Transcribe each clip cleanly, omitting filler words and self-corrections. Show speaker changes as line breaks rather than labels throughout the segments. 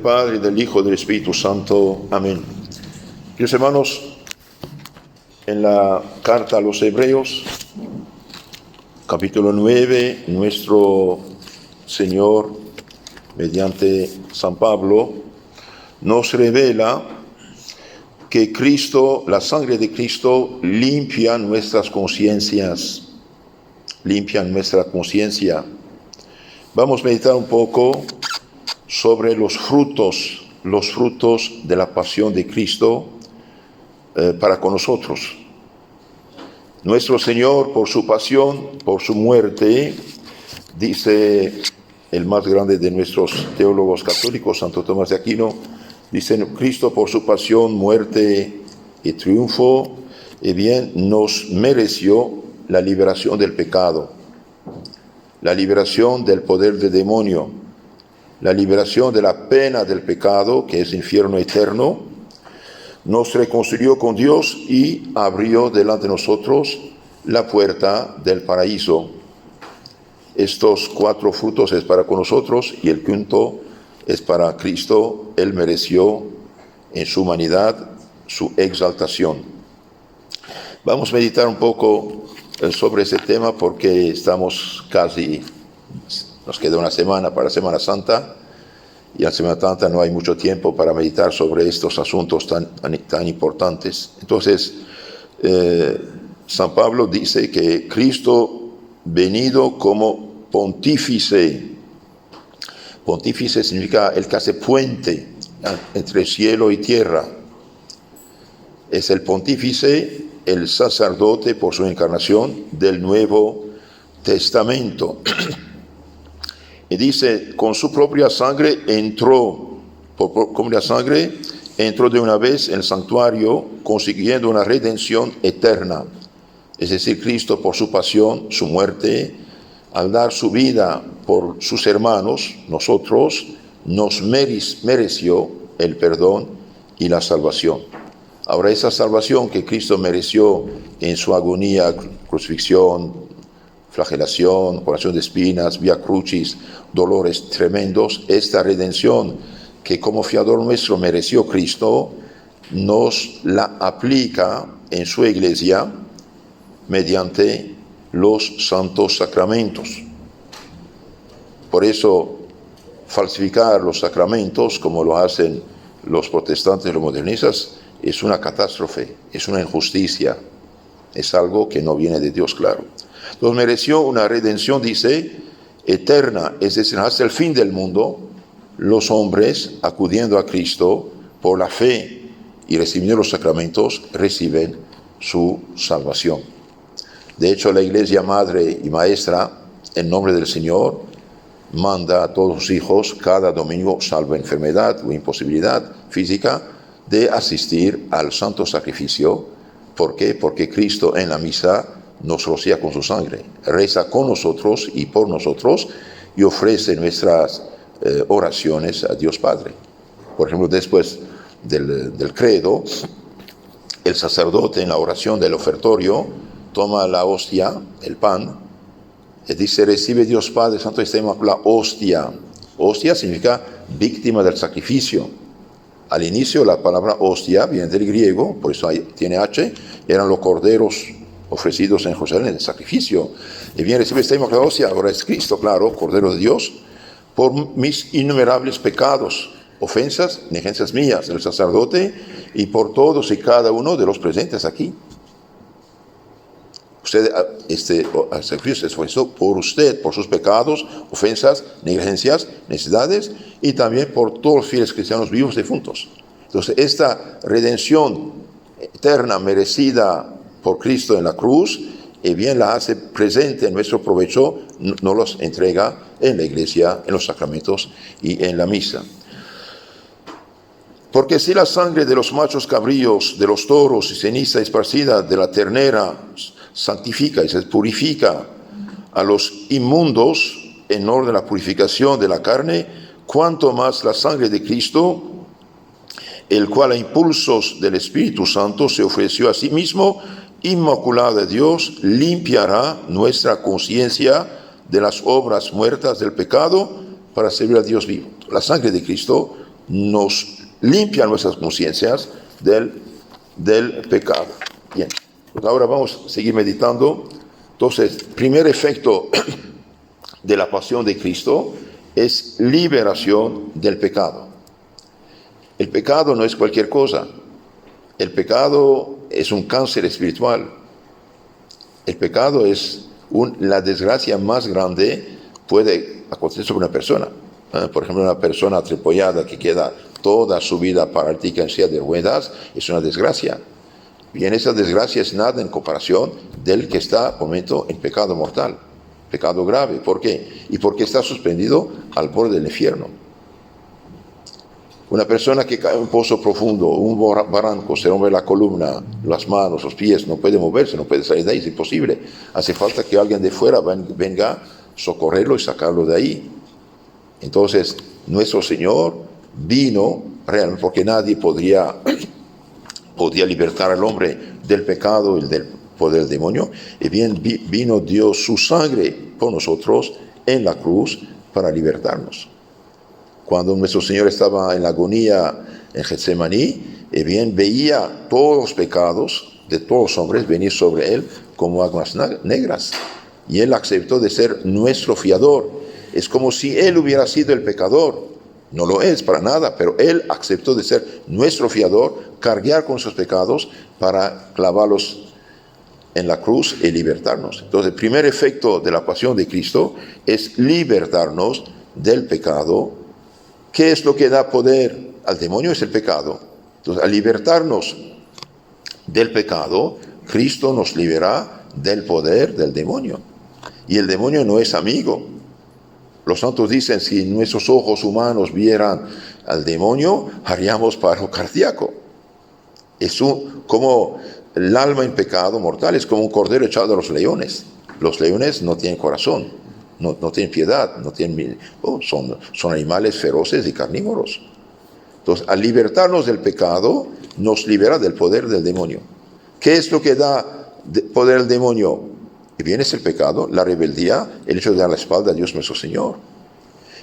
Padre, del Hijo y del Espíritu Santo. Amén. Queridos hermanos, en la carta a los Hebreos, capítulo 9, nuestro Señor, mediante San Pablo, nos revela que Cristo, la sangre de Cristo, limpia nuestras conciencias. Limpia nuestra conciencia. Vamos a meditar un poco sobre los frutos de la pasión de Cristo para con nosotros. Nuestro Señor, por su pasión, por su muerte, dice el más grande de nuestros teólogos católicos, Santo Tomás de Aquino, dice: Cristo por su pasión, muerte y triunfo, nos mereció la liberación del pecado, la liberación del poder del demonio, la liberación de la pena del pecado, que es infierno eterno. Nos reconcilió con Dios y abrió delante de nosotros la puerta del paraíso. Estos 4 frutos es para con nosotros y el quinto es para Cristo. Él mereció en su humanidad su exaltación. Vamos a meditar un poco sobre ese tema porque estamos casi, nos queda una semana para Semana Santa y en Semana Santa no hay mucho tiempo para meditar sobre estos asuntos tan importantes. Entonces, San Pablo dice que Cristo venido como pontífice. Pontífice significa el que hace puente entre cielo y tierra. Es el pontífice, el sacerdote por su encarnación del Nuevo Testamento. Y dice, con su propia sangre entró de una vez en el santuario, consiguiendo una redención eterna. Es decir, Cristo por su pasión, su muerte, al dar su vida por sus hermanos, nosotros, nos mereció el perdón y la salvación. Ahora, esa salvación que Cristo mereció en su agonía, crucifixión, flagelación, coronación de espinas, vía crucis, dolores tremendos, esta redención que como fiador nuestro mereció Cristo, nos la aplica en su iglesia mediante los santos sacramentos. Por eso, falsificar los sacramentos, como lo hacen los protestantes y los modernistas, es una catástrofe, es una injusticia, es algo que no viene de Dios, claro. Entonces mereció una redención, dice, eterna, es decir, hasta el fin del mundo, los hombres, acudiendo a Cristo por la fe y recibiendo los sacramentos, reciben su salvación. De hecho, la Iglesia Madre y Maestra, en nombre del Señor, manda a todos sus hijos cada domingo, salvo enfermedad o imposibilidad física, de asistir al santo sacrificio. ¿Por qué? Porque Cristo en la misa nos rocía con su sangre, reza con nosotros y por nosotros y ofrece nuestras oraciones a Dios Padre. Por ejemplo, después del credo, el sacerdote en la oración del ofertorio toma la hostia, el pan, y dice: recibe Dios Padre Santo esta inmaculada hostia. Hostia significa víctima del sacrificio. Al inicio la palabra hostia viene del griego, por eso tiene H, eran los corderos ofrecidos en Jerusalén en el sacrificio. Y bien, recibe esta inmaculada hostia, ahora es Cristo, claro, Cordero de Dios, por mis innumerables pecados, ofensas, negligencias mías, del sacerdote, y por todos y cada uno de los presentes aquí. Usted, este sacrificio se esforzó por usted, por sus pecados, ofensas, negligencias, necesidades, y también por todos los fieles cristianos vivos difuntos. Entonces, esta redención eterna merecida por Cristo en la cruz, bien la hace presente en nuestro provecho, nos los entrega en la iglesia, en los sacramentos y en la misa. Porque si la sangre de los machos cabríos, de los toros y ceniza esparcida de la ternera santifica y se purifica a los inmundos en orden a la purificación de la carne, cuanto más la sangre de Cristo, el cual a impulsos del Espíritu Santo se ofreció a sí mismo, inmaculada de Dios, limpiará nuestra conciencia de las obras muertas del pecado para servir a Dios vivo. La sangre de Cristo nos limpia nuestras conciencias del pecado. Bien, pues ahora vamos a seguir meditando. Entonces, primer efecto de la pasión de Cristo es liberación del pecado. El pecado no es cualquier cosa. El pecado es un cáncer espiritual. El pecado es la desgracia más grande puede acontecer sobre una persona. Por ejemplo, una persona atropollada que queda toda su vida paralítica en silla de ruedas es una desgracia. Bien, esa desgracia es nada en comparación del que está, por momento, en pecado mortal, pecado grave. ¿Por qué? Y porque está suspendido al borde del infierno. Una persona que cae en un pozo profundo, un barranco, se rompe la columna, las manos, los pies, no puede moverse, no puede salir de ahí, es imposible. Hace falta que alguien de fuera venga a socorrerlo y sacarlo de ahí. Entonces, nuestro Señor vino realmente porque nadie podía libertar al hombre del pecado y del poder del demonio. Y bien, vino Dios su sangre por nosotros en la cruz para libertarnos. Cuando nuestro Señor estaba en la agonía en Getsemaní, bien veía todos los pecados de todos los hombres venir sobre él como aguas negras. Y él aceptó de ser nuestro fiador. Es como si él hubiera sido el pecador. No lo es para nada, pero él aceptó de ser nuestro fiador, cargar con sus pecados para clavarlos en la cruz y libertarnos. Entonces, el primer efecto de la pasión de Cristo es libertarnos del pecado. ¿Qué es lo que da poder al demonio? Es el pecado. Entonces, al libertarnos del pecado, Cristo nos libera del poder del demonio. Y el demonio no es amigo. Los santos dicen, si nuestros ojos humanos vieran al demonio, haríamos paro cardíaco. Es como el alma en pecado mortal, es como un cordero echado a los leones. Los leones no tienen corazón. No tienen piedad, son animales feroces y carnívoros. Entonces, al libertarnos del pecado, nos libera del poder del demonio. ¿Qué es lo que da poder al demonio? Y bien, es el pecado, la rebeldía, el hecho de dar la espalda a Dios nuestro Señor.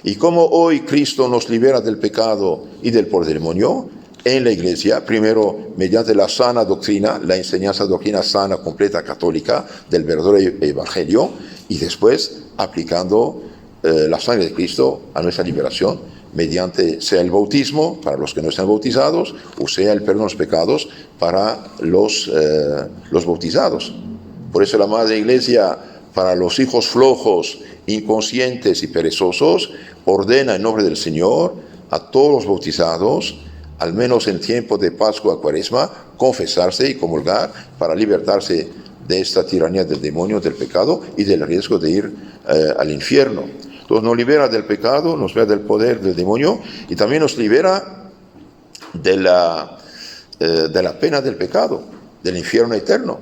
Y como hoy Cristo nos libera del pecado y del poder del demonio, en la iglesia, primero mediante la sana doctrina, la enseñanza doctrina sana, completa, católica, del verdadero evangelio, y después aplicando la sangre de Cristo a nuestra liberación, mediante sea el bautismo para los que no están bautizados, o sea el perdón de los pecados para los bautizados. Por eso la Madre Iglesia, para los hijos flojos, inconscientes y perezosos, ordena en nombre del Señor a todos los bautizados, al menos en tiempo de Pascua, Cuaresma, confesarse y comulgar para libertarse de esta tiranía del demonio, del pecado y del riesgo de ir al infierno. Entonces nos libera del pecado, nos libera del poder del demonio y también nos libera de la pena del pecado, del infierno eterno.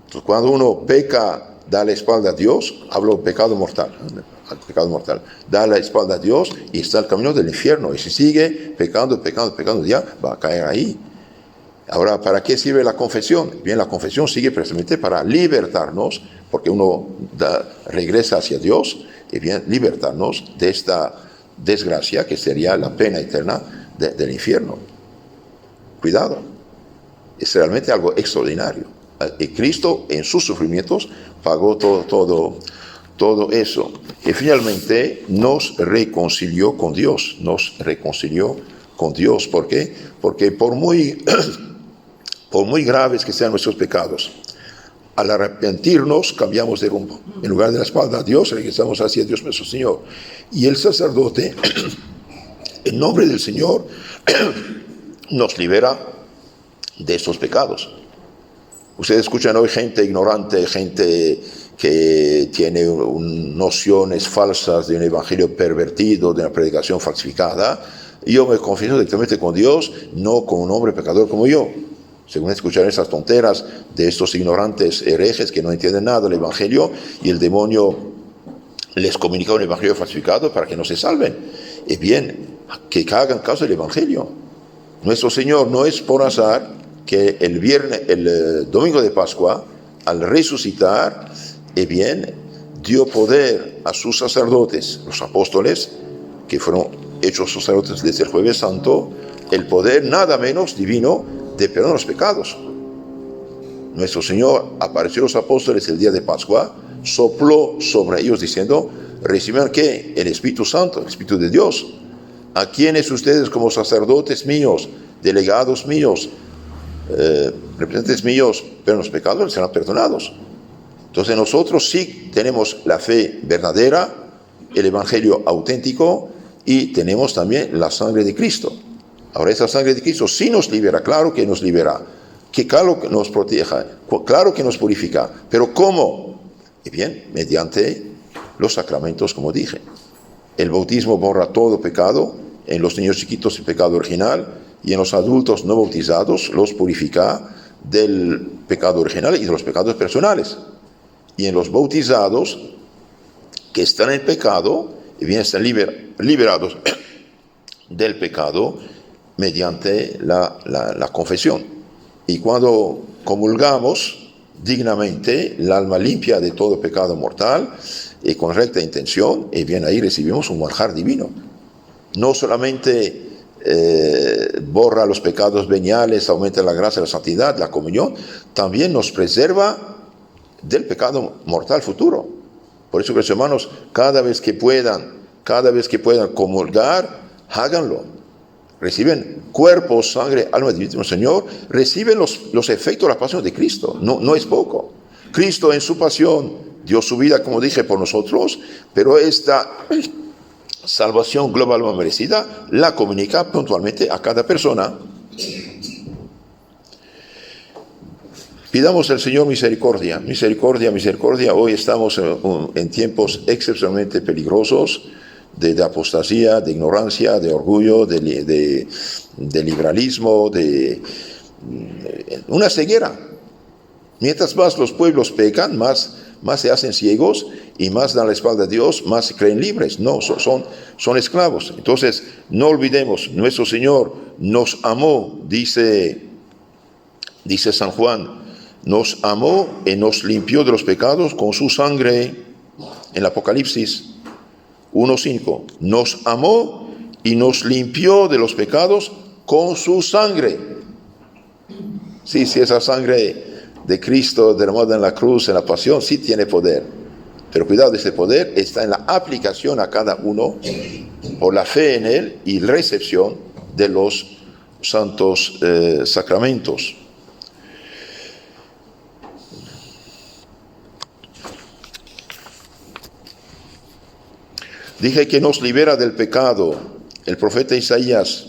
Entonces cuando uno peca, da la espalda a Dios, hablo de pecado mortal, da la espalda a Dios y está el camino del infierno. Y si sigue pecando, ya va a caer ahí. Ahora, ¿para qué sirve la confesión? Bien, la confesión sigue precisamente para libertarnos, porque uno regresa hacia Dios, y bien, libertarnos de esta desgracia que sería la pena eterna del infierno. Cuidado, es realmente algo extraordinario. Y Cristo en sus sufrimientos pagó todo eso. Y finalmente nos reconcilió con Dios. ¿Por qué? Porque por muy graves que sean nuestros pecados, al arrepentirnos cambiamos de rumbo. En lugar de la espalda a Dios, regresamos hacia Dios nuestro Señor. Y el sacerdote, en nombre del Señor, nos libera de estos pecados. Ustedes escuchan hoy gente ignorante, gente que tiene nociones falsas de un evangelio pervertido, de una predicación falsificada. Yo me confieso directamente con Dios, no con un hombre pecador como yo. Según escuchar esas tonteras de estos ignorantes herejes que no entienden nada del evangelio, y el demonio les comunica un evangelio falsificado para que no se salven. Y bien, que hagan caso del evangelio. Nuestro Señor no es por azar que el domingo de Pascua, al resucitar, bien, dio poder a sus sacerdotes, los apóstoles, que fueron hechos sacerdotes desde el Jueves Santo, el poder nada menos divino de perdonar los pecados. Nuestro Señor apareció a los apóstoles el día de Pascua, sopló sobre ellos diciendo: reciban ¿qué? El Espíritu Santo, el Espíritu de Dios. A quienes ustedes como sacerdotes míos, delegados míos, representantes míos, pero los pecados les serán perdonados. Entonces nosotros sí tenemos la fe verdadera, el Evangelio auténtico, y tenemos también la sangre de Cristo. Ahora esa sangre de Cristo sí nos libera, claro que nos libera, que claro que nos proteja, claro que nos purifica, pero ¿cómo? Y bien, mediante los sacramentos, como dije. El bautismo borra todo pecado, en los niños chiquitos el pecado original, y en los adultos no bautizados los purifica del pecado original y de los pecados personales. Y en los bautizados que están en pecado, y bien están liberados del pecado mediante la confesión. Y cuando comulgamos dignamente, el alma limpia de todo pecado mortal y con recta intención, y bien ahí recibimos un manjar divino. No solamente borra los pecados veniales, aumenta la gracia, la santidad, la comunión, también nos preserva del pecado mortal futuro. Por eso, queridos hermanos, cada vez que puedan comulgar, háganlo. Reciben cuerpo, sangre, alma y espíritu del Señor, reciben los efectos de la pasión de Cristo. No es poco. Cristo en su pasión dio su vida, como dije, por nosotros, pero esta salvación global merecida la comunica puntualmente a cada persona. Pidamos al Señor misericordia, misericordia, misericordia. Hoy estamos en tiempos excepcionalmente peligrosos de apostasía, de ignorancia, de orgullo, de liberalismo, de una ceguera. Mientras más los pueblos pecan, más se hacen ciegos y más dan la espalda a Dios, más se creen libres. No, son esclavos. Entonces, no olvidemos, nuestro Señor nos amó, dice San Juan, nos amó y nos limpió de los pecados con su sangre. En el Apocalipsis 1:5, nos amó y nos limpió de los pecados con su sangre. Sí, esa sangre de Cristo derramada en la cruz, en la pasión, sí tiene poder. Pero cuidado, ese poder está en la aplicación a cada uno por la fe en Él y recepción de los santos sacramentos. Dije que nos libera del pecado. El profeta Isaías,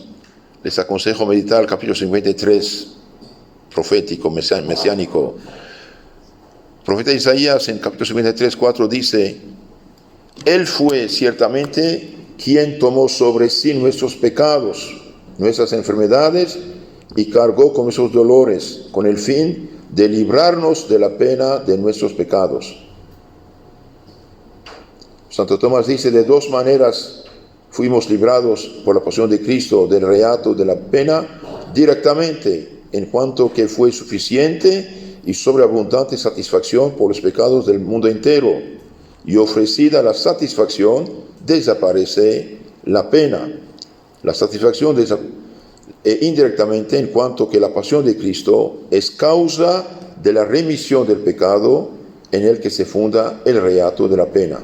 les aconsejo meditar el capítulo 53, profético, mesiánico. El profeta Isaías en el capítulo 53, 4 dice: Él fue ciertamente quien tomó sobre sí nuestros pecados, nuestras enfermedades, y cargó con nuestros dolores, con el fin de librarnos de la pena de nuestros pecados. Santo Tomás dice: de dos maneras fuimos librados por la pasión de Cristo del reato de la pena, directamente, en cuanto que fue suficiente y sobreabundante satisfacción por los pecados del mundo entero, y ofrecida la satisfacción, desaparece la pena. La satisfacción indirectamente, en cuanto que la pasión de Cristo es causa de la remisión del pecado en el que se funda el reato de la pena.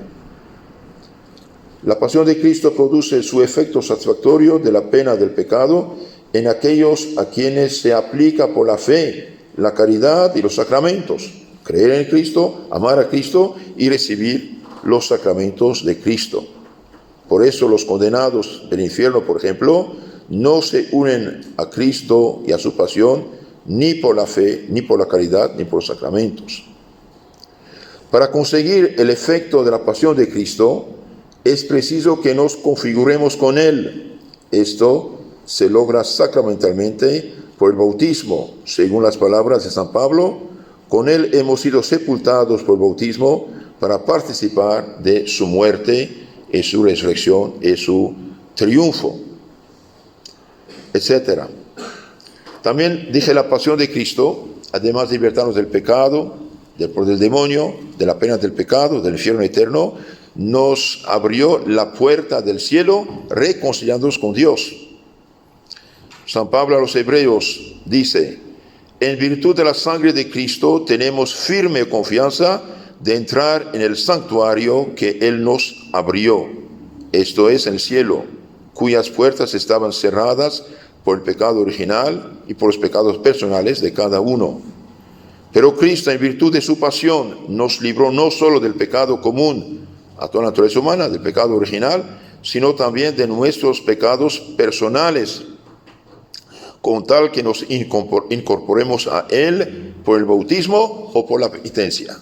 La pasión de Cristo produce su efecto satisfactorio de la pena del pecado en aquellos a quienes se aplica por la fe, la caridad y los sacramentos. Creer en Cristo, amar a Cristo y recibir los sacramentos de Cristo. Por eso los condenados del infierno, por ejemplo, no se unen a Cristo y a su pasión ni por la fe, ni por la caridad, ni por los sacramentos. Para conseguir el efecto de la pasión de Cristo, es preciso que nos configuremos con Él. Esto se logra sacramentalmente por el bautismo. Según las palabras de San Pablo, con Él hemos sido sepultados por el bautismo para participar de su muerte, y su resurrección, y su triunfo, etc. También dije la pasión de Cristo, además de libertarnos del pecado, del poder del demonio, de la pena del pecado, del infierno eterno, nos abrió la puerta del cielo, reconciliándonos con Dios. San Pablo a los Hebreos dice: en virtud de la sangre de Cristo tenemos firme confianza de entrar en el santuario que Él nos abrió, esto es, en el cielo, cuyas puertas estaban cerradas por el pecado original y por los pecados personales de cada uno. Pero Cristo, en virtud de su pasión, nos libró no solo del pecado común a toda la naturaleza humana, del pecado original, sino también de nuestros pecados personales, con tal que nos incorporemos a Él por el bautismo o por la penitencia.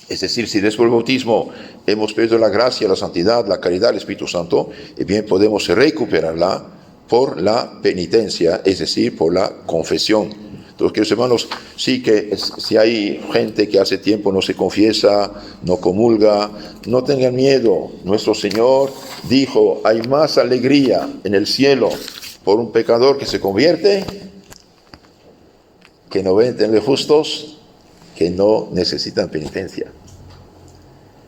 Es decir, si después del bautismo hemos perdido la gracia, la santidad, la caridad del Espíritu Santo, bien podemos recuperarla por la penitencia, es decir, por la confesión. Entonces, queridos hermanos, sí que si hay gente que hace tiempo no se confiesa, no comulga, no tengan miedo. Nuestro Señor dijo: hay más alegría en el cielo por un pecador que se convierte que 90 justos que no necesitan penitencia.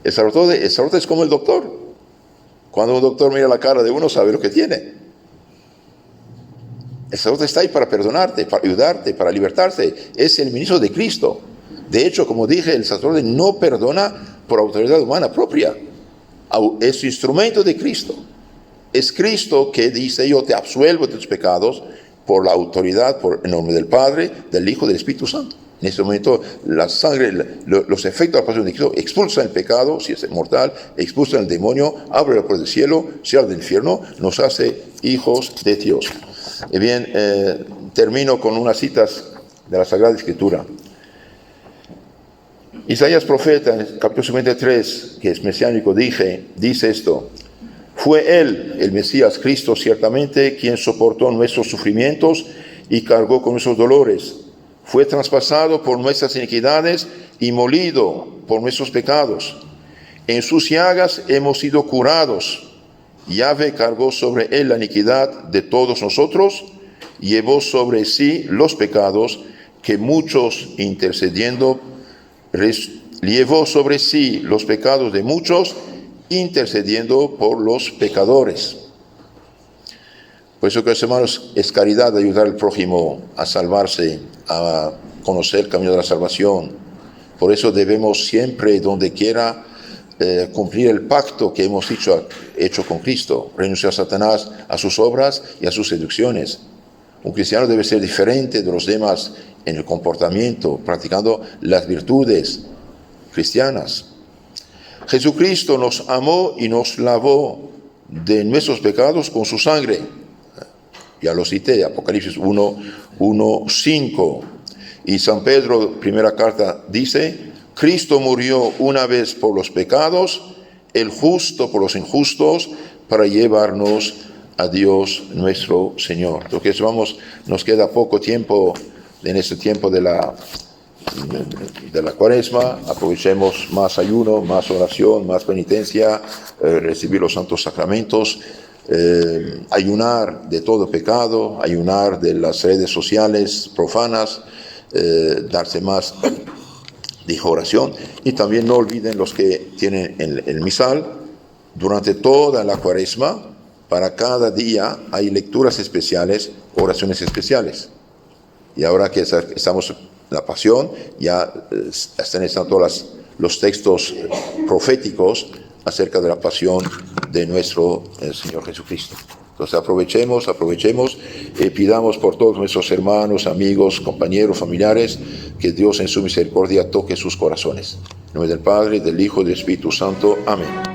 El sacerdote es como el doctor. Cuando un doctor mira la cara de uno, sabe lo que tiene. El sacerdote está ahí para perdonarte, para ayudarte, para libertarte. Es el ministro de Cristo. De hecho, como dije, el sacerdote no perdona por autoridad humana propia. Es instrumento de Cristo. Es Cristo que dice: yo te absuelvo de tus pecados por la autoridad, en nombre del Padre, del Hijo, del Espíritu Santo. En este momento, la sangre, los efectos de la pasión de Cristo expulsan el pecado, si es mortal, expulsan el demonio, abre la puerta del cielo, cierra del infierno, nos hace hijos de Dios. Y bien, termino con unas citas de la Sagrada Escritura. Isaías profeta, en el capítulo 53, que es mesiánico, dice esto: fue Él, el Mesías, Cristo, ciertamente, quien soportó nuestros sufrimientos y cargó con nuestros dolores. Fue traspasado por nuestras iniquidades y molido por nuestros pecados. En sus llagas hemos sido curados. Yahvé cargó sobre él la iniquidad de todos nosotros, llevó sobre sí los pecados que muchos intercediendo, llevó sobre sí los pecados de muchos intercediendo por los pecadores. Por eso, queridos hermanos, es caridad ayudar al prójimo a salvarse, a conocer el camino de la salvación. Por eso debemos siempre, donde quiera, cumplir el pacto que hemos hecho con Cristo, renunciar a Satanás, a sus obras y a sus seducciones. Un cristiano debe ser diferente de los demás en el comportamiento, practicando las virtudes cristianas. Jesucristo nos amó y nos lavó de nuestros pecados con su sangre. Ya lo cité, Apocalipsis 1:5. Y San Pedro, primera carta, dice: Cristo murió una vez por los pecados, el justo por los injustos, para llevarnos a Dios nuestro Señor. Entonces nos queda poco tiempo en este tiempo de la Cuaresma. Aprovechemos más ayuno, más oración, más penitencia, recibir los santos sacramentos, ayunar de todo pecado, ayunar de las redes sociales profanas, darse más de oración. Y también no olviden los que tienen el misal, durante toda la Cuaresma, para cada día hay lecturas especiales, oraciones especiales. Y ahora que estamos en la Pasión, ya están todos los textos proféticos acerca de la Pasión de nuestro Señor Jesucristo. Entonces aprovechemos, pidamos por todos nuestros hermanos, amigos, compañeros, familiares, que Dios en su misericordia toque sus corazones. En nombre del Padre, del Hijo y del Espíritu Santo. Amén.